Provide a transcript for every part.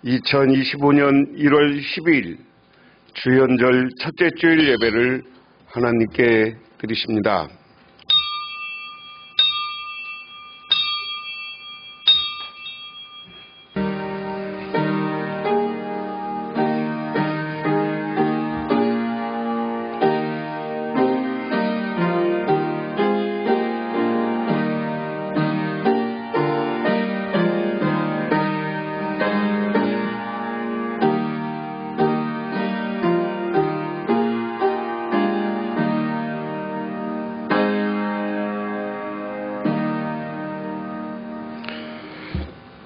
2025년 1월 12일 주연절 첫째 주일 예배를 하나님께 드리십니다.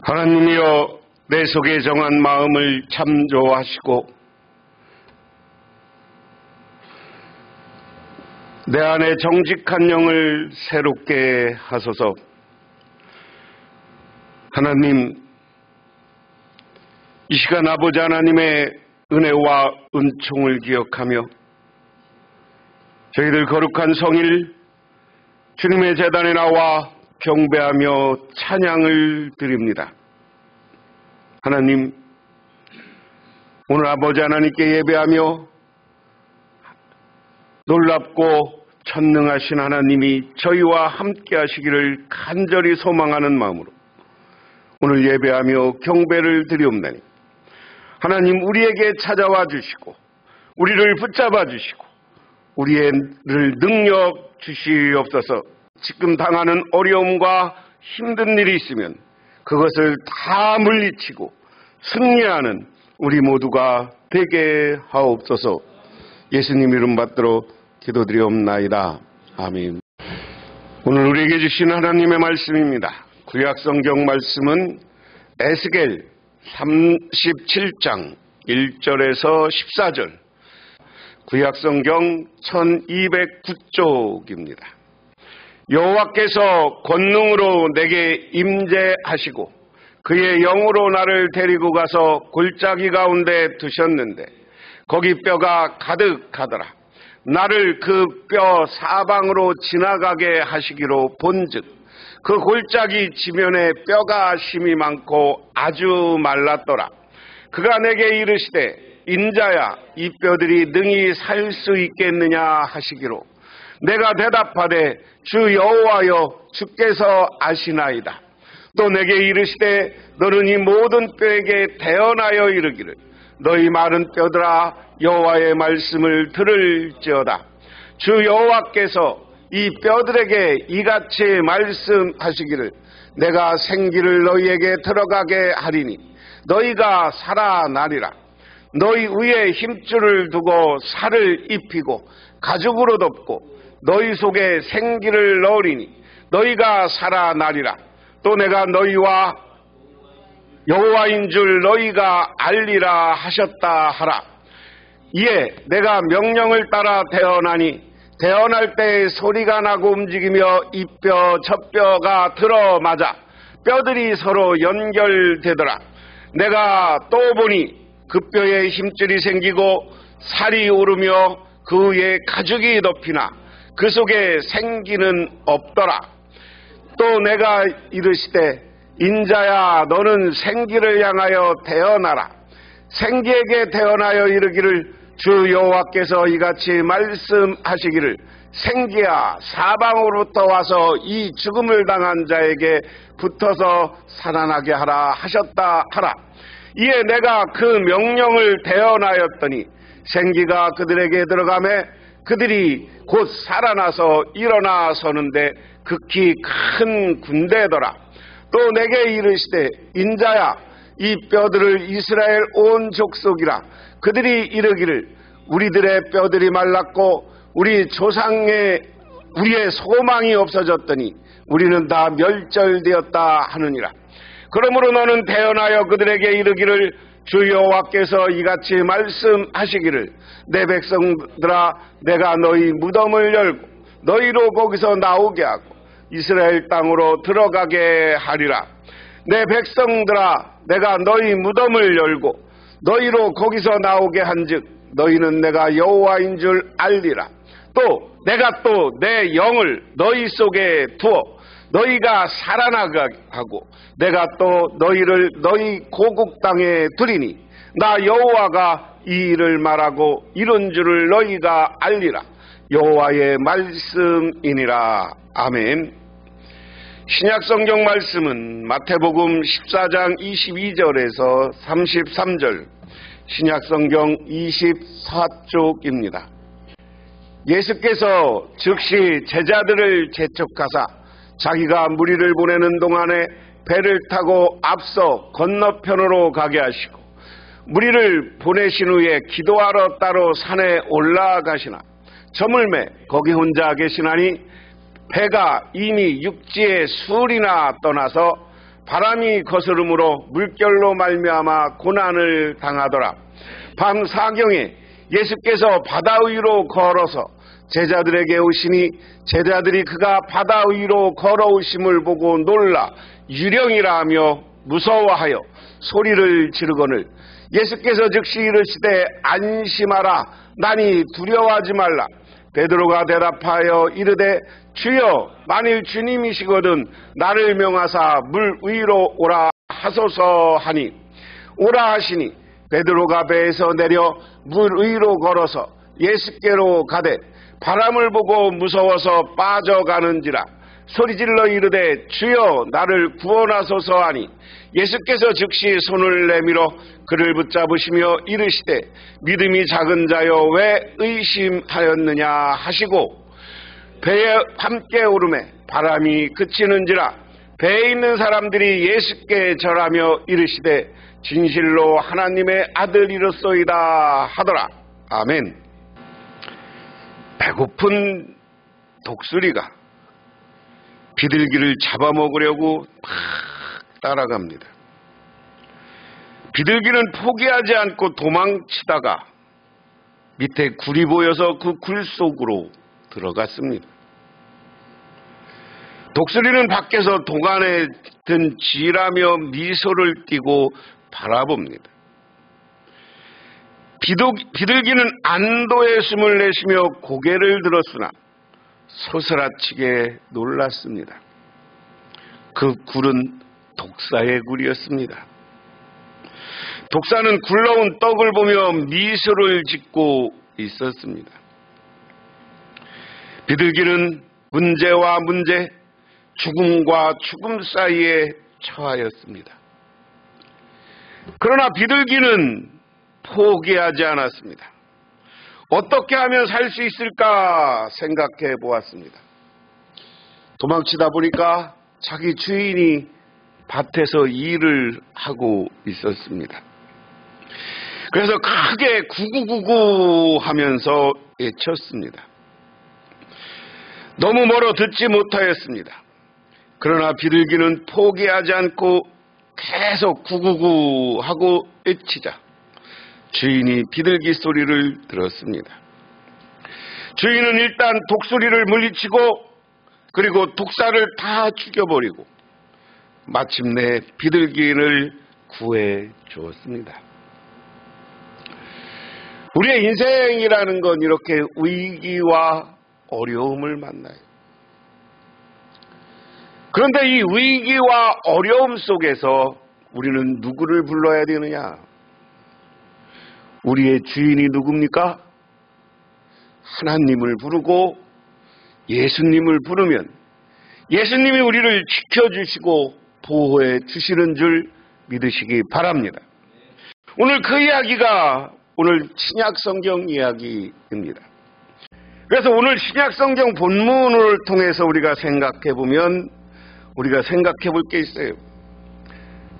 하나님이여, 내 속에 정한 마음을 참조하시고 내 안에 정직한 영을 새롭게 하소서. 하나님, 이 시간 아버지 하나님의 은혜와 은총을 기억하며 저희들 거룩한 성일 주님의 제단에 나와 경배하며 찬양을 드립니다. 하나님, 오늘 아버지 하나님께 예배하며 놀랍고 전능하신 하나님이 저희와 함께 하시기를 간절히 소망하는 마음으로 오늘 예배하며 경배를 드리옵나니, 하나님, 우리에게 찾아와 주시고 우리를 붙잡아 주시고 우리를 능력 주시옵소서. 지금 당하는 어려움과 힘든 일이 있으면 그것을 다 물리치고 승리하는 우리 모두가 되게 하옵소서. 예수님 이름 받들어 기도드리옵나이다. 아멘. 오늘 우리에게 주신 하나님의 말씀입니다. 구약성경 말씀은 에스겔 37장 1절에서 14절, 구약성경 1209쪽입니다. 여호와께서 권능으로 내게 임재하시고 그의 영으로 나를 데리고 가서 골짜기 가운데 두셨는데 거기 뼈가 가득하더라. 나를 그 뼈 사방으로 지나가게 하시기로 본즉 그 골짜기 지면에 뼈가 심이 많고 아주 말랐더라. 그가 내게 이르시되 인자야, 이 뼈들이 능히 살 수 있겠느냐 하시기로 내가 대답하되 주 여호와여, 주께서 아시나이다. 또 내게 이르시되 너는 이 모든 뼈에게 대언하여 이르기를 너희 마른 뼈들아, 여호와의 말씀을 들을지어다. 주 여호와께서 이 뼈들에게 이같이 말씀하시기를 내가 생기를 너희에게 들어가게 하리니 너희가 살아나리라. 너희 위에 힘줄을 두고 살을 입히고 가죽으로 덮고 너희 속에 생기를 넣으리니 너희가 살아나리라. 또 내가 너희와 여호와인 줄 너희가 알리라 하셨다 하라. 이에 내가 명령을 따라 태어나니 태어날 때 소리가 나고 움직이며 이 뼈 저 뼈가 들어맞아 뼈들이 서로 연결되더라. 내가 또 보니 그 뼈에 힘줄이 생기고 살이 오르며 그 위에 가죽이 덮이나 그 속에 생기는 없더라. 또 내가 이르시되 인자야, 너는 생기를 향하여 태어나라. 생기에게 태어나여 이르기를 주 여호와께서 이같이 말씀하시기를 생기야, 사방으로부터 와서 이 죽음을 당한 자에게 붙어서 살아나게 하라 하셨다 하라. 이에 내가 그 명령을 대언하였더니 생기가 그들에게 들어가매 그들이 곧 살아나서 일어나 서는데 극히 큰 군대더라. 또 내게 이르시되 인자야, 이 뼈들을 이스라엘 온 족속이라. 그들이 이르기를 우리들의 뼈들이 말랐고 우리의 소망이 없어졌더니 우리는 다 멸절되었다 하느니라. 그러므로 너는 대언하여 그들에게 이르기를 주 여호와께서 이같이 말씀하시기를 내 백성들아, 내가 너희 무덤을 열고 너희로 거기서 나오게 하고 이스라엘 땅으로 들어가게 하리라. 내 백성들아, 내가 너희 무덤을 열고 너희로 거기서 나오게 한즉 너희는 내가 여호와인 줄 알리라. 또 내가 또 내 영을 너희 속에 두어 너희가 살아나가게 하고 내가 또 너희를 너희 고국 땅에 두리니 나 여호와가 이 일을 말하고 이런 줄을 너희가 알리라. 여호와의 말씀이니라. 아멘. 신약성경 말씀은 마태복음 14장 22절에서 33절, 신약성경 24쪽입니다. 예수께서 즉시 제자들을 재촉하사 자기가 무리를 보내는 동안에 배를 타고 앞서 건너편으로 가게 하시고 무리를 보내신 후에 기도하러 따로 산에 올라가시나 저물매 거기 혼자 계시나니 배가 이미 육지에 수리나 떠나서 바람이 거스름으로 물결로 말미암아 고난을 당하더라. 밤 사경에 예수께서 바다 위로 걸어서 제자들에게 오시니 제자들이 그가 바다 위로 걸어오심을 보고 놀라 유령이라 하며 무서워하여 소리를 지르거늘 예수께서 즉시 이르시되 안심하라. 나니 두려워하지 말라. 베드로가 대답하여 이르되 주여 만일 주님이시거든 나를 명하사 물 위로 오라 하소서 하니 오라 하시니 베드로가 배에서 내려 물 위로 걸어서 예수께로 가되 바람을 보고 무서워서 빠져가는지라 소리질러 이르되 주여 나를 구원하소서 하니 예수께서 즉시 손을 내밀어 그를 붙잡으시며 이르시되 믿음이 작은 자여 왜 의심하였느냐 하시고 배에 함께 오르매 바람이 그치는지라 배에 있는 사람들이 예수께 절하며 이르시되 진실로 하나님의 아들이로소이다 하더라. 아멘. 배고픈 독수리가 비둘기를 잡아먹으려고 막 따라갑니다. 비둘기는 포기하지 않고 도망치다가 밑에 굴이 보여서 그 굴 속으로 들어갔습니다. 독수리는 밖에서 도간에 든 쥐라며 미소를 띠고 바라봅니다. 비둘기는 안도의 숨을 내쉬며 고개를 들었으나 소스라치게 놀랐습니다. 그 굴은 독사의 굴이었습니다. 독사는 굴러온 떡을 보며 미소를 짓고 있었습니다. 비둘기는 문제와 문제, 죽음과 죽음 사이에 처하였습니다. 그러나 비둘기는 포기하지 않았습니다. 어떻게 하면 살 수 있을까 생각해 보았습니다. 도망치다 보니까 자기 주인이 밭에서 일을 하고 있었습니다. 그래서 크게 구구구구 하면서 외쳤습니다. 너무 멀어 듣지 못하였습니다. 그러나 비둘기는 포기하지 않고 계속 구구구 하고 외치자 주인이 비둘기 소리를 들었습니다. 주인은 일단 독수리를 물리치고 그리고 독사를 다 죽여버리고 마침내 비둘기를 구해 주었습니다. 우리의 인생이라는 건 이렇게 위기와 어려움을 만나요. 그런데 이 위기와 어려움 속에서 우리는 누구를 불러야 되느냐? 우리의 주인이 누굽니까? 하나님을 부르고 예수님을 부르면 예수님이 우리를 지켜주시고 보호해 주시는 줄 믿으시기 바랍니다. 오늘 그 이야기가 오늘 신약성경 이야기입니다. 그래서 오늘 신약성경 본문을 통해서 우리가 생각해보면 우리가 생각해 볼 게 있어요.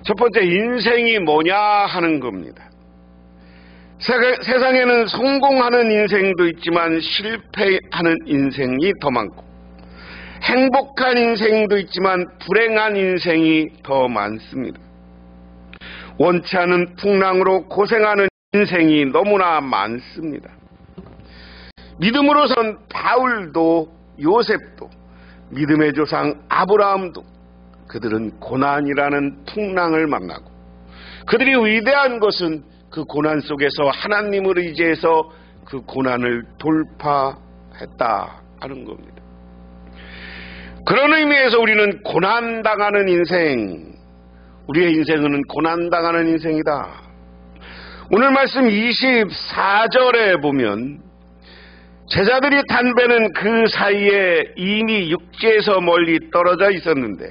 첫 번째, 인생이 뭐냐 하는 겁니다. 세상에는 성공하는 인생도 있지만 실패하는 인생이 더 많고 행복한 인생도 있지만 불행한 인생이 더 많습니다. 원치 않은 풍랑으로 고생하는 인생이 너무나 많습니다. 믿음으로선 바울도 요셉도 믿음의 조상 아브라함도 그들은 고난이라는 풍랑을 만나고 그들이 위대한 것은 그 고난 속에서 하나님을 의지해서 그 고난을 돌파했다 하는 겁니다. 그런 의미에서 우리는 고난당하는 인생, 우리의 인생은 고난당하는 인생이다. 오늘 말씀 24절에 보면 제자들이 탄 배는 그 사이에 이미 육지에서 멀리 떨어져 있었는데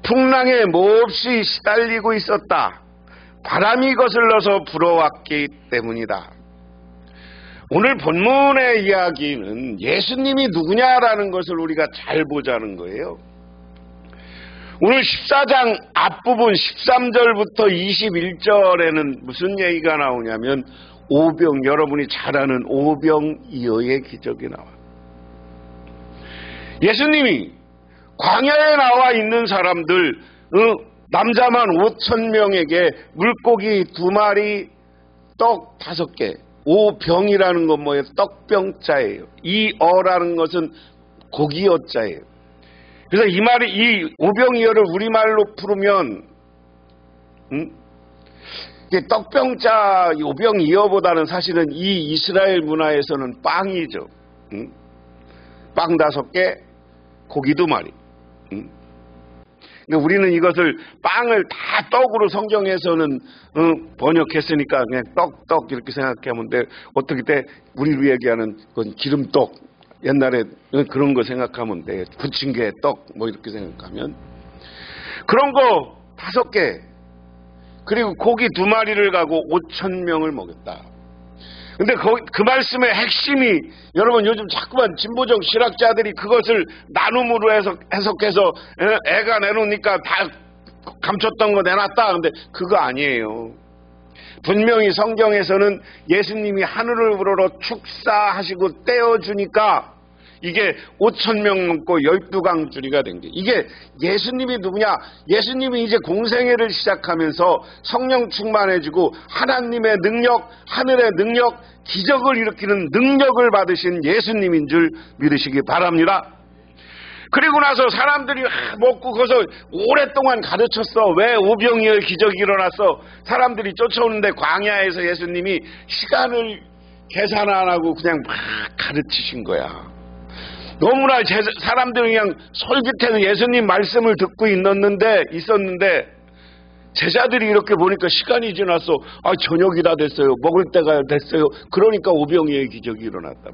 풍랑에 몹시 시달리고 있었다. 바람이 거슬러서 불어왔기 때문이다. 오늘 본문의 이야기는 예수님이 누구냐라는 것을 우리가 잘 보자는 거예요. 오늘 14장 앞부분 13절부터 21절에는 무슨 얘기가 나오냐면 여러분이 잘 아는 오병이어의 기적이 나와요. 예수님이 광야에 나와 있는 사람들, 남자만 5,000명에게 물고기 2마리, 떡 5개, 오병이라는 건 뭐예요? 떡병자예요. 이 어라는 것은 고기어자예요. 그래서 이 오병이어를 우리말로 풀으면, 떡병자 오병이어보다는 사실은 이 이스라엘 문화에서는 빵이죠. 빵 5개, 고기 2마리. 우리는 이것을 빵을 다 떡으로 성경에서는 번역했으니까 그냥 떡 이렇게 생각하면 돼. 어떻게 돼? 우리로 얘기하는 그건 기름떡. 옛날에 그런 거 생각하면 돼. 부침개 떡 뭐 이렇게 생각하면 그런 거 5개 그리고 고기 2마리를 가고 5,000명을 먹였다. 근데 그 말씀의 핵심이 여러분 요즘 자꾸만 진보적 신학자들이 그것을 나눔으로 해석해서 애가 내놓으니까 다 감췄던 거 내놨다. 근데 그거 아니에요. 분명히 성경에서는 예수님이 하늘을 우러러 축사하시고 떼어주니까 이게 5,000명 넘고 12강줄이가 된 게, 이게 예수님이 누구냐? 예수님이 이제 공생애를 시작하면서 성령 충만해지고 하나님의 능력, 하늘의 능력, 기적을 일으키는 능력을 받으신 예수님인 줄 믿으시기 바랍니다. 그리고 나서 사람들이 먹고 거기서 오랫동안 가르쳤어. 왜 오병이어의 기적이 일어났어? 사람들이 쫓아오는데 광야에서 예수님이 시간을 계산 안 하고 그냥 막 가르치신 거야. 너무나 사람들이 그냥 솔깃해서 예수님 말씀을 듣고 있었는데 제자들이 이렇게 보니까 시간이 지났어. 저녁이 다 됐어요. 먹을 때가 됐어요. 그러니까 오병이어의 기적이 일어났단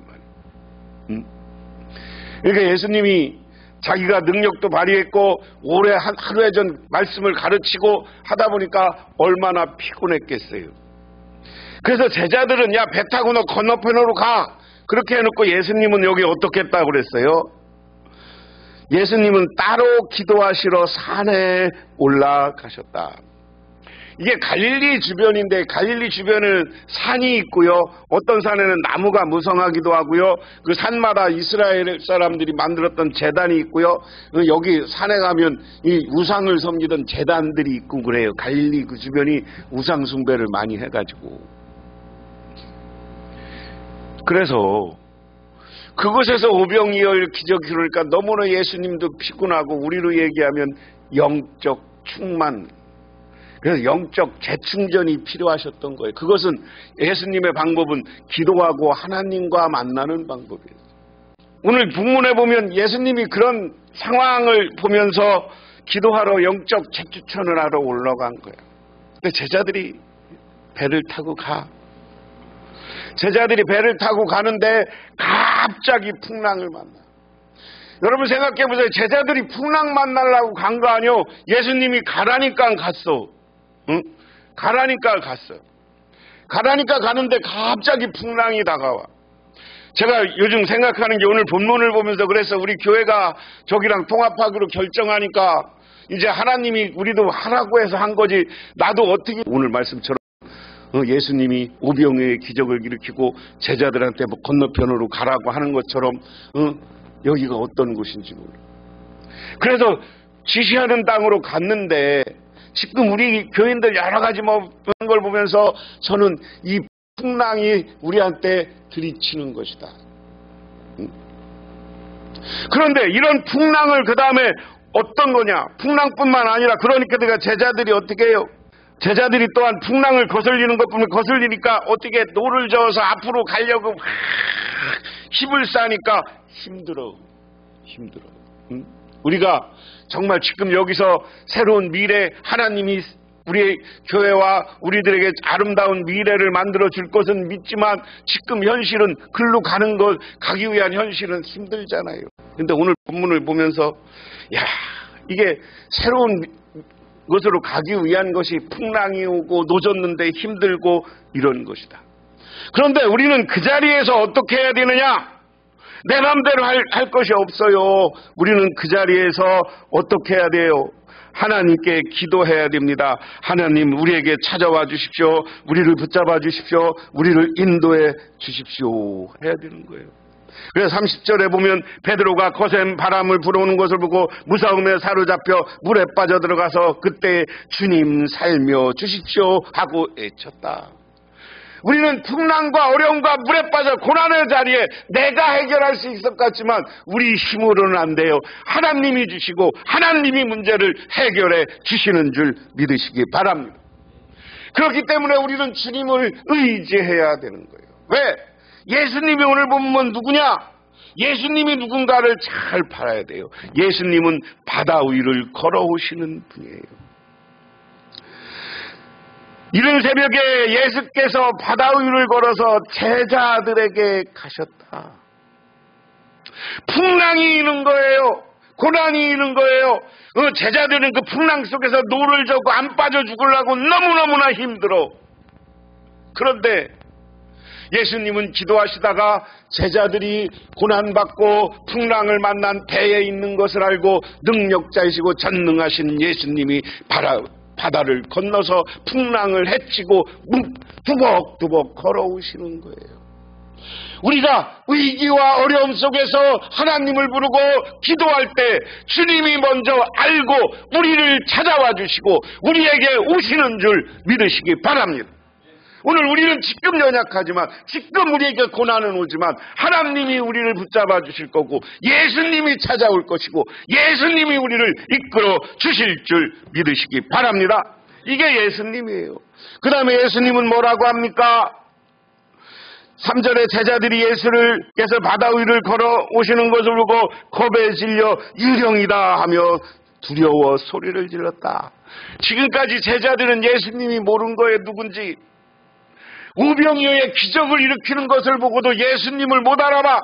말이에요. 그러니까 예수님이 자기가 능력도 발휘했고 오래 하루에 전 말씀을 가르치고 하다 보니까 얼마나 피곤했겠어요. 그래서 제자들은 야, 배 타고 너 건너편으로 가. 그렇게 해놓고 예수님은 여기 어떻게 했다고 그랬어요? 예수님은 따로 기도하시러 산에 올라가셨다. 이게 갈릴리 주변인데 갈릴리 주변은 산이 있고요. 어떤 산에는 나무가 무성하기도 하고요. 그 산마다 이스라엘 사람들이 만들었던 제단이 있고요. 여기 산에 가면 이 우상을 섬기던 제단들이 있고 그래요. 갈릴리 그 주변이 우상 숭배를 많이 해가지고. 그래서 그곳에서 오병이어의 기적이 그러니까 너무나 예수님도 피곤하고 우리로 얘기하면 영적 충만, 그래서 영적 재충전이 필요하셨던 거예요. 그것은 예수님의 방법은 기도하고 하나님과 만나는 방법이에요. 오늘 본문에 보면 예수님이 그런 상황을 보면서 기도하러 영적 재충전을 하러 올라간 거예요. 근데 제자들이 배를 타고 제자들이 배를 타고 가는데 갑자기 풍랑을 만나. 여러분 생각해 보세요. 제자들이 풍랑 만나려고 간 거 아니요? 예수님이 가라니까 갔어. 응? 가라니까 갔어. 가라니까 가는데 갑자기 풍랑이 다가와. 제가 요즘 생각하는 게 오늘 본문을 보면서 그래서 우리 교회가 저기랑 통합하기로 결정하니까 이제 하나님이 우리도 하라고 해서 한 거지 나도 어떻게 오늘 말씀처럼 예수님이 오병이어의 기적을 일으키고 제자들한테 뭐 건너편으로 가라고 하는 것처럼 여기가 어떤 곳인지 몰라. 그래서 지시하는 땅으로 갔는데 지금 우리 교인들 여러 가지 뭐 그런 걸 보면서 저는 이 풍랑이 우리한테 들이치는 것이다. 그런데 이런 풍랑을 그 다음에 어떤 거냐? 풍랑뿐만 아니라 그러니까 내가 제자들이 어떻게 해요? 제자들이 또한 풍랑을 거슬리는 것뿐만 거슬리니까 어떻게 노를 저어서 앞으로 가려고 힘을 쌓으니까 힘들어. 응? 우리가 정말 지금 여기서 새로운 미래, 하나님이 우리 교회와 우리들에게 아름다운 미래를 만들어 줄 것은 믿지만 지금 현실은 글로 가는 것, 가기 위한 현실은 힘들잖아요. 근데 오늘 본문을 보면서 이게 새로운 것으로 가기 위한 것이 풍랑이 오고 노졌는데 힘들고 이런 것이다. 그런데 우리는 그 자리에서 어떻게 해야 되느냐? 내 마음대로 할 것이 없어요. 우리는 그 자리에서 어떻게 해야 돼요? 하나님께 기도해야 됩니다. 하나님, 우리에게 찾아와 주십시오. 우리를 붙잡아 주십시오. 우리를 인도해 주십시오. 해야 되는 거예요. 그래서 30절에 보면 베드로가 거센 바람을 불어오는 것을 보고 무서움에 사로잡혀 물에 빠져 들어가서 그때 주님 살며 주십시오 하고 외쳤다. 우리는 풍랑과 어려움과 물에 빠져 고난의 자리에 내가 해결할 수 있을 것 같지만 우리 힘으로는 안 돼요. 하나님이 주시고 하나님이 문제를 해결해 주시는 줄 믿으시기 바랍니다. 그렇기 때문에 우리는 주님을 의지해야 되는 거예요. 왜? 예수님이 오늘 보면 누구냐? 예수님이 누군가를 잘 봐야 돼요. 예수님은 바다 위를 걸어오시는 분이에요. 이른 새벽에 예수께서 바다 위를 걸어서 제자들에게 가셨다. 풍랑이 있는 거예요. 고난이 있는 거예요. 제자들은 그 풍랑 속에서 노를 젓고 안 빠져 죽으려고 너무너무나 힘들어. 그런데 예수님은 기도하시다가 제자들이 고난받고 풍랑을 만난 배에 있는 것을 알고 능력자이시고 전능하신 예수님이 바다를 건너서 풍랑을 헤치고 두벅두벅 걸어오시는 거예요. 우리가 위기와 어려움 속에서 하나님을 부르고 기도할 때 주님이 먼저 알고 우리를 찾아와 주시고 우리에게 오시는 줄 믿으시기 바랍니다. 오늘 우리는 지금 연약하지만 지금 우리에게 고난은 오지만 하나님이 우리를 붙잡아 주실 거고 예수님이 찾아올 것이고 예수님이 우리를 이끌어 주실 줄 믿으시기 바랍니다. 이게 예수님이에요. 그 다음에 예수님은 뭐라고 합니까? 3절에 제자들이 예수께서 바다 위를 걸어오시는 것을 보고 겁에 질려 유령이다 하며 두려워 소리를 질렀다. 지금까지 제자들은 예수님이 모르는 거예요. 누군지. 우병이어의 기적을 일으키는 것을 보고도 예수님을 못 알아봐.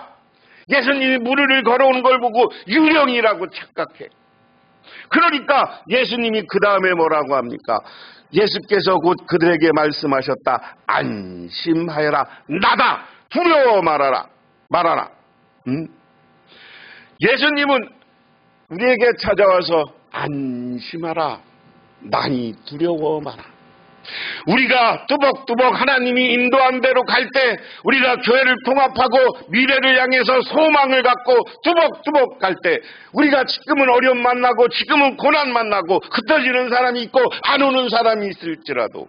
예수님이 무리를 걸어오는 걸 보고 유령이라고 착각해. 그러니까 예수님이 그 다음에 뭐라고 합니까? 예수께서 곧 그들에게 말씀하셨다. 안심하여라. 나다. 두려워 말아라. 예수님은 우리에게 찾아와서 안심하라. 나니 두려워 마라. 우리가 뚜벅뚜벅 하나님이 인도한 대로 갈 때 우리가 교회를 통합하고 미래를 향해서 소망을 갖고 뚜벅뚜벅 갈 때 우리가 지금은 어려움 만나고 지금은 고난 만나고 흩어지는 사람이 있고 안 오는 사람이 있을지라도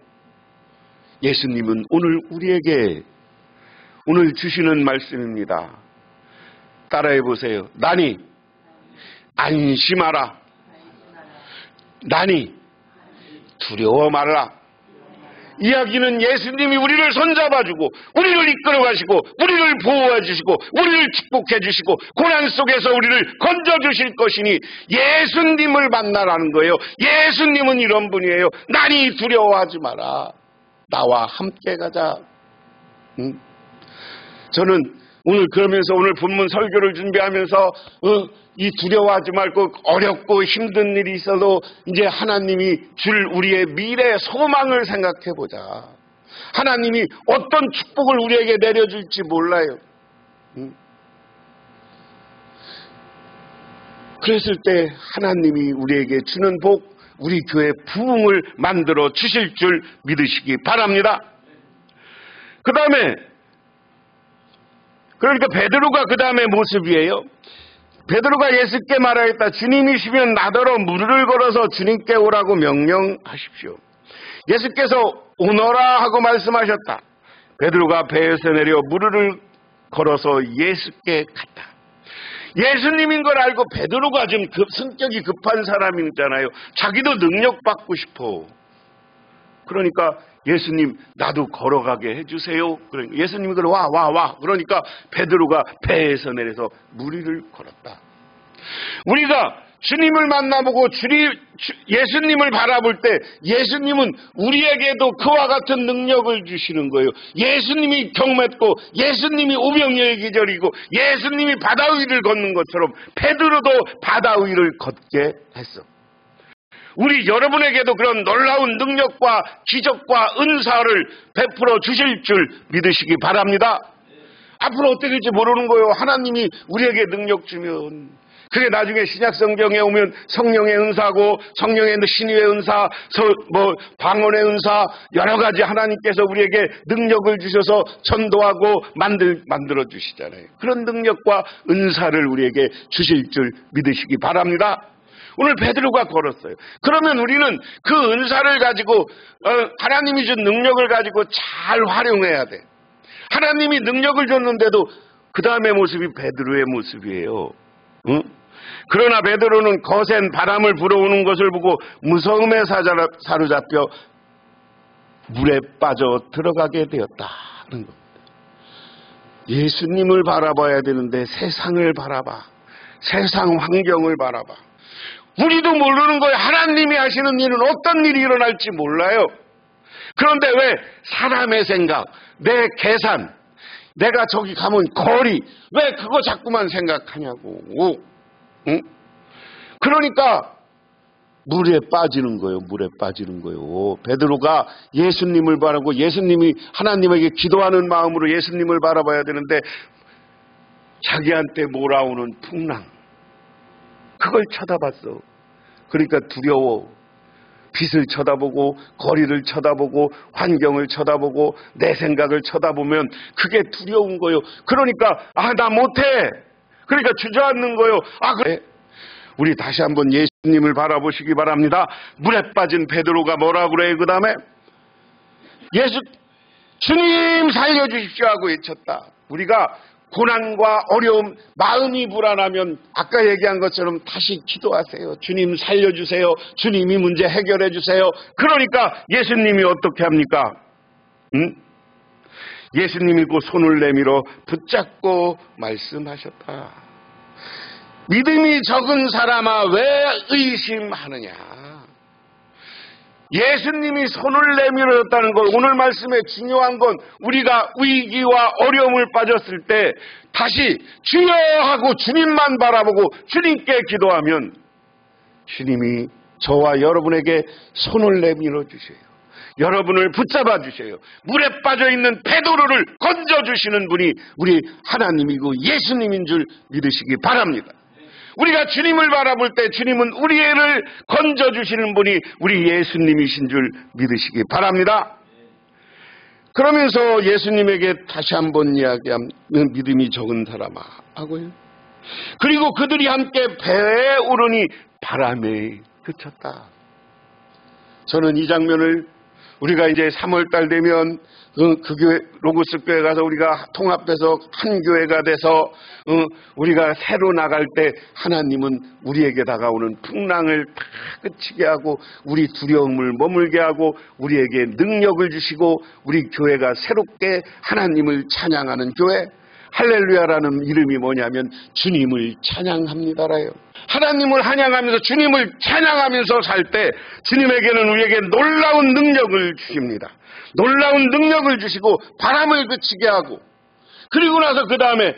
예수님은 오늘 우리에게 오늘 주시는 말씀입니다. 따라해 보세요. 나니 안심하라. 나니 두려워 말아라. 이야기는 예수님이 우리를 손잡아주고 우리를 이끌어가시고 우리를 보호해주시고 우리를 축복해주시고 고난 속에서 우리를 건져주실 것이니 예수님을 만나라는 거예요. 예수님은 이런 분이에요. 나니 두려워하지 마라. 나와 함께 가자. 저는 오늘 그러면서 오늘 본문 설교를 준비하면서 이 두려워하지 말고 어렵고 힘든 일이 있어도 이제 하나님이 줄 우리의 미래 소망을 생각해 보자. 하나님이 어떤 축복을 우리에게 내려줄지 몰라요. 그랬을 때 하나님이 우리에게 주는 복, 우리 교회 부흥을 만들어 주실 줄 믿으시기 바랍니다. 그 다음에 그러니까 베드로가 그 다음에 모습이에요. 베드로가 예수께 말하였다. 주님이시면 나더러 무리를 걸어서 주님께 오라고 명령하십시오. 예수께서 오너라 하고 말씀하셨다. 베드로가 배에서 내려 무리를 걸어서 예수께 갔다. 예수님인 걸 알고 베드로가 좀 성격이 급한 사람이잖아요. 자기도 능력받고 싶어. 그러니까 예수님 나도 걸어가게 해주세요. 그러니까 예수님이 그래 와. 그러니까 베드로가 배에서 내려서 무리를 걸었다. 우리가 주님을 만나보고 예수님을 바라볼 때 예수님은 우리에게도 그와 같은 능력을 주시는 거예요. 예수님이 경맺고 예수님이 오병이어의 기절이고 예수님이 바다 위를 걷는 것처럼 베드로도 바다 위를 걷게 했어. 우리 여러분에게도 그런 놀라운 능력과 기적과 은사를 베풀어 주실 줄 믿으시기 바랍니다. 앞으로 어떻게 될지 모르는 거예요. 하나님이 우리에게 능력 주면 그게 나중에 신약성경에 오면 성령의 은사고 성령의 신유의 은사, 방언의 은사 여러 가지 하나님께서 우리에게 능력을 주셔서 전도하고 만들어 주시잖아요. 그런 능력과 은사를 우리에게 주실 줄 믿으시기 바랍니다. 오늘 베드로가 걸었어요. 그러면 우리는 그 은사를 가지고 하나님이 준 능력을 가지고 잘 활용해야 돼. 하나님이 능력을 줬는데도 그 다음의 모습이 베드로의 모습이에요. 응? 그러나 베드로는 거센 바람을 불어오는 것을 보고 무서움에 사로잡혀 물에 빠져 들어가게 되었다는 겁니다. 예수님을 바라봐야 되는데 세상을 바라봐. 세상 환경을 바라봐. 우리도 모르는 거예요. 하나님이 하시는 일은 어떤 일이 일어날지 몰라요. 그런데 왜 사람의 생각, 내 계산, 내가 저기 가면 거리, 왜 그거 자꾸만 생각하냐고. 응? 그러니까 물에 빠지는 거예요. 물에 빠지는 거예요. 베드로가 예수님을 바라고 예수님이 하나님에게 기도하는 마음으로 예수님을 바라봐야 되는데 자기한테 몰아오는 풍랑, 그걸 쳐다봤어. 그러니까 두려워. 빛을 쳐다보고 거리를 쳐다보고 환경을 쳐다보고 내 생각을 쳐다보면 그게 두려운 거예요. 그러니까 나 못해. 그러니까 주저앉는 거예요. 그래. 우리 다시 한번 예수님을 바라보시기 바랍니다. 물에 빠진 베드로가 뭐라고 그래요? 그 다음에 주님 살려주십시오 하고 외쳤다. 우리가 고난과 어려움, 마음이 불안하면 아까 얘기한 것처럼 다시 기도하세요. 주님 살려주세요. 주님이 문제 해결해 주세요. 그러니까 예수님이 어떻게 합니까? 예수님이 그 손을 내밀어 붙잡고 말씀하셨다. 믿음이 적은 사람아 왜 의심하느냐. 예수님이 손을 내밀었다는 것, 오늘 말씀의 중요한 건 우리가 위기와 어려움을 빠졌을 때 다시 주여 하고 주님만 바라보고 주님께 기도하면 주님이 저와 여러분에게 손을 내밀어 주세요. 여러분을 붙잡아 주세요. 물에 빠져 있는 베드로를 건져 주시는 분이 우리 하나님이고 예수님인 줄 믿으시기 바랍니다. 우리가 주님을 바라볼 때 주님은 우리를 건져주시는 분이 우리 예수님이신 줄 믿으시기 바랍니다. 그러면서 예수님에게 다시 한번 이야기하면 믿음이 적은 사람아 하고요. 그리고 그들이 함께 배에 오르니 바람에 그쳤다. 저는 이 장면을 우리가 이제 3월달 되면 그 교회, 로고스 교회 가서 우리가 통합돼서 한 교회가 돼서 우리가 새로 나갈 때 하나님은 우리에게 다가오는 풍랑을 다 그치게 하고 우리 두려움을 머물게 하고 우리에게 능력을 주시고 우리 교회가 새롭게 하나님을 찬양하는 교회, 할렐루야라는 이름이 뭐냐면 주님을 찬양합니다라요. 하나님을 찬양하면서 주님을 찬양하면서 살 때 주님에게는 우리에게 놀라운 능력을 주십니다. 놀라운 능력을 주시고 바람을 그치게 하고 그리고 나서 그 다음에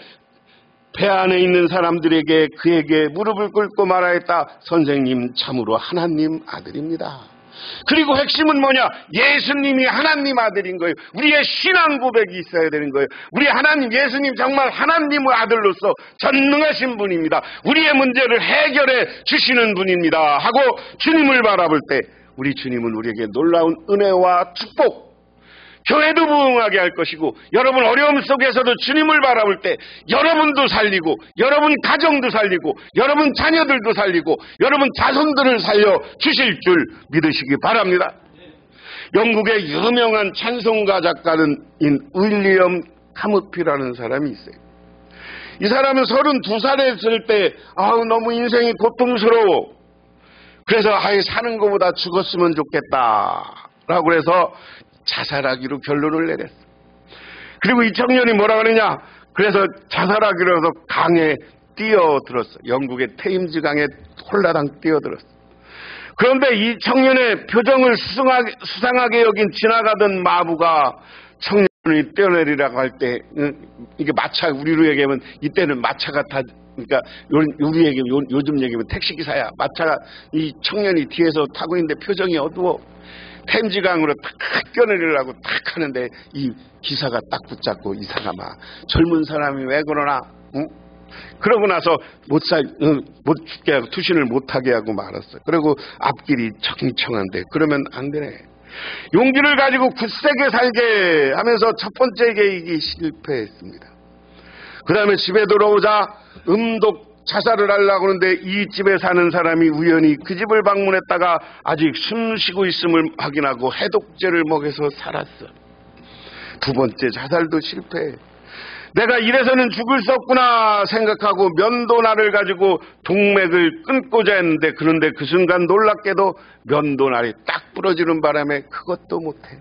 배 안에 있는 사람들에게 그에게 무릎을 꿇고 말하였다. 선생님 참으로 하나님 아들입니다. 그리고 핵심은 뭐냐? 예수님이 하나님 아들인 거예요. 우리의 신앙 고백이 있어야 되는 거예요. 우리 하나님, 예수님 정말 하나님의 아들로서 전능하신 분입니다. 우리의 문제를 해결해 주시는 분입니다 하고 주님을 바라볼 때 우리 주님은 우리에게 놀라운 은혜와 축복, 교회도 부흥하게 할 것이고 여러분 어려움 속에서도 주님을 바라볼 때 여러분도 살리고 여러분 가정도 살리고 여러분 자녀들도 살리고 여러분 자손들을 살려 주실 줄 믿으시기 바랍니다. 영국의 유명한 찬송가 작가는 윌리엄 카무피라는 사람이 있어요. 이 사람은 32살에 때 너무 인생이 고통스러워. 그래서 사는 것보다 죽었으면 좋겠다 라고 해서 자살하기로 결론을 내렸어. 그리고 이 청년이 뭐라 그러냐? 그래서 자살하기로 해서 강에 뛰어들었어. 영국의 테임즈 강에 홀라당 뛰어들었어. 그런데 이 청년의 표정을 수상하게 여긴 지나가던 마부가 청년이 뛰어내리라고 할 때, 이게 마차, 우리로 얘기하면 이때는 마차가 다, 그러니까 우리 요즘 얘기하면 택시기사야. 마차가 이 청년이 뒤에서 타고 있는데 표정이 어두워. 템지강으로 탁 뛰어내리려고 탁 하는데 이 기사가 딱 붙잡고, 이 사람아, 젊은 사람이 왜 그러나? 응? 그러고 나서 못 죽게 하고 투신을 못하게 하고 말았어요. 그리고 앞길이 청청한데 그러면 안 되네. 용기를 가지고 굳세게 살게 하면서 첫 번째 계획이 실패했습니다. 그 다음에 집에 돌아오자 음독 자살을 하려고 하는데 이 집에 사는 사람이 우연히 그 집을 방문했다가 아직 숨쉬고 있음을 확인하고 해독제를 먹여서 살았어. 두 번째 자살도 실패. 내가 이래서는 죽을 수 없구나 생각하고 면도날을 가지고 동맥을 끊고자 했는데, 그런데 그 순간 놀랍게도 면도날이 딱 부러지는 바람에 그것도 못해.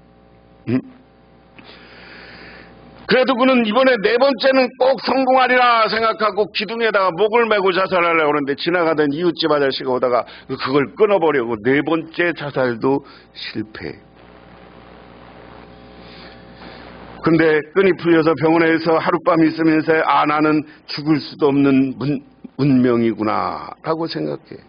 그래도 그는 이번에 네 번째는 꼭 성공하리라 생각하고 기둥에다가 목을 메고 자살하려고 하는데 지나가던 이웃집 아저씨가 오다가 그걸 끊어버리고 네 번째 자살도 실패. 근데 끈이 풀려서 병원에서 하룻밤 있으면서 나는 죽을 수도 없는 운명이구나 라고 생각해.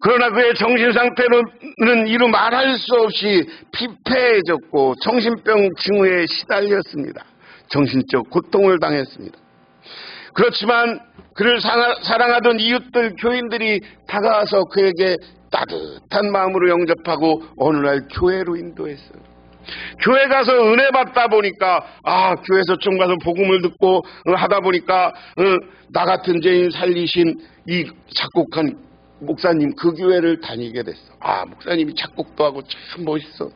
그러나 그의 정신상태는 이루 말할 수 없이 피폐해졌고 정신병 징후에 시달렸습니다. 정신적 고통을 당했습니다. 그렇지만 그를 사랑하던 이웃들, 교인들이 다가와서 그에게 따뜻한 마음으로 영접하고 어느 날 교회로 인도했어요. 교회 가서 은혜 받다 보니까 교회에서 좀 가서 복음을 듣고 하다 보니까 나 같은 죄인 살리신 이 작곡한 목사님 그 교회를 다니게 됐어. 목사님이 작곡도 하고 참 멋있어.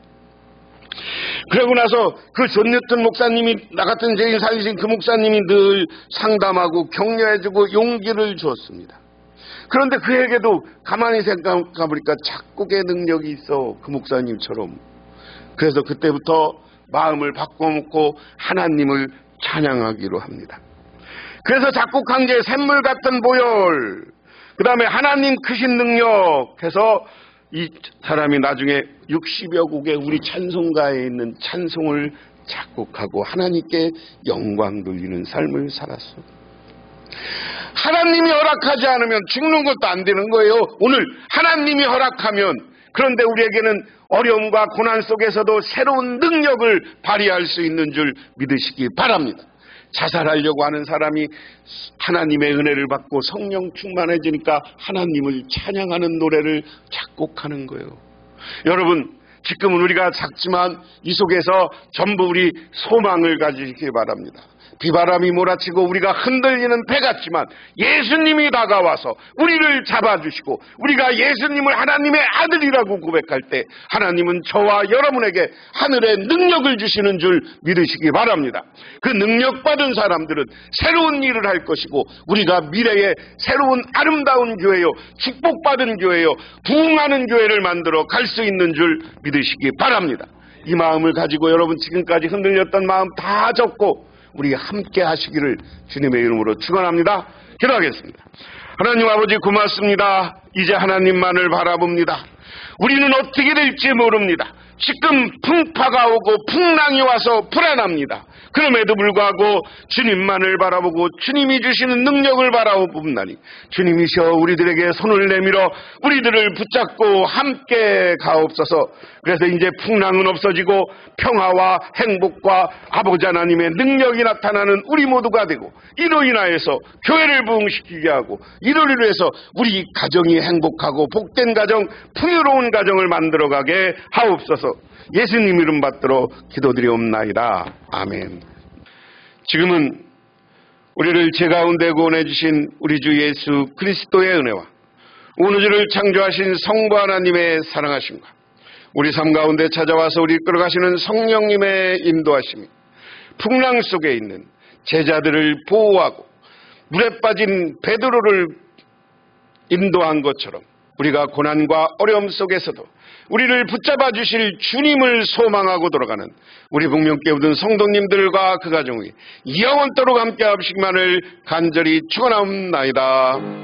그러고 나서 그 존 뉴턴 목사님이 나 같은 죄인 살리신 그 목사님이 늘 상담하고 격려해주고 용기를 주었습니다. 그런데 그에게도 가만히 생각해보니까 작곡의 능력이 있어, 그 목사님처럼. 그래서 그때부터 마음을 바꿔먹고 하나님을 찬양하기로 합니다. 그래서 작곡한 게 샘물 같은 보혈, 그 다음에 하나님 크신 능력 해서 이 사람이 나중에 60여 곡의 우리 찬송가에 있는 찬송을 작곡하고 하나님께 영광 돌리는 삶을 살았어. 하나님이 허락하지 않으면 죽는 것도 안 되는 거예요. 오늘 하나님이 허락하면, 그런데 우리에게는 어려움과 고난 속에서도 새로운 능력을 발휘할 수 있는 줄 믿으시기 바랍니다. 자살하려고 하는 사람이 하나님의 은혜를 받고 성령 충만해지니까 하나님을 찬양하는 노래를 작곡하는 거예요. 여러분, 지금은 우리가 작지만 이 속에서 전부 우리 소망을 가지시기 바랍니다. 비바람이 몰아치고 우리가 흔들리는 배 같지만 예수님이 다가와서 우리를 잡아주시고 우리가 예수님을 하나님의 아들이라고 고백할 때 하나님은 저와 여러분에게 하늘의 능력을 주시는 줄 믿으시기 바랍니다. 그 능력받은 사람들은 새로운 일을 할 것이고 우리가 미래에 새로운 아름다운 교회요, 축복받은 교회요, 부흥하는 교회를 만들어 갈 수 있는 줄 믿으시기 바랍니다. 이 마음을 가지고 여러분 지금까지 흔들렸던 마음 다 접고 우리 함께 하시기를 주님의 이름으로 축원합니다. 기도하겠습니다. 하나님 아버지 고맙습니다. 이제 하나님만을 바라봅니다. 우리는 어떻게 될지 모릅니다. 지금 풍파가 오고 풍랑이 와서 불안합니다. 그럼에도 불구하고 주님만을 바라보고 주님이 주시는 능력을 바라봅나니 주님이시여 우리들에게 손을 내밀어 우리들을 붙잡고 함께 가옵소서. 그래서 이제 풍랑은 없어지고 평화와 행복과 아버지 하나님의 능력이 나타나는 우리 모두가 되고 이로 인하여서 교회를 부흥시키게 하고 이를 위해서 우리 가정이 행복하고 복된 가정, 풍요로운 가정을 만들어가게 하옵소서. 예수님 이름 받들어 기도드리옵나이다. 아멘. 지금은 우리를 제 가운데 구원해 주신 우리 주 예수 그리스도의 은혜와 온 우주를 창조하신 성부 하나님의 사랑하심과 우리 삶 가운데 찾아와서 우리 끌어가시는 성령님의 인도하심이 풍랑 속에 있는 제자들을 보호하고 물에 빠진 베드로를 인도한 것처럼 우리가 고난과 어려움 속에서도 우리를 붙잡아 주실 주님을 소망하고 돌아가는 우리 북녘교회 모든 성도님들과 그 가정이 영원토록 함께 하시기만을 간절히 축원하옵나이다.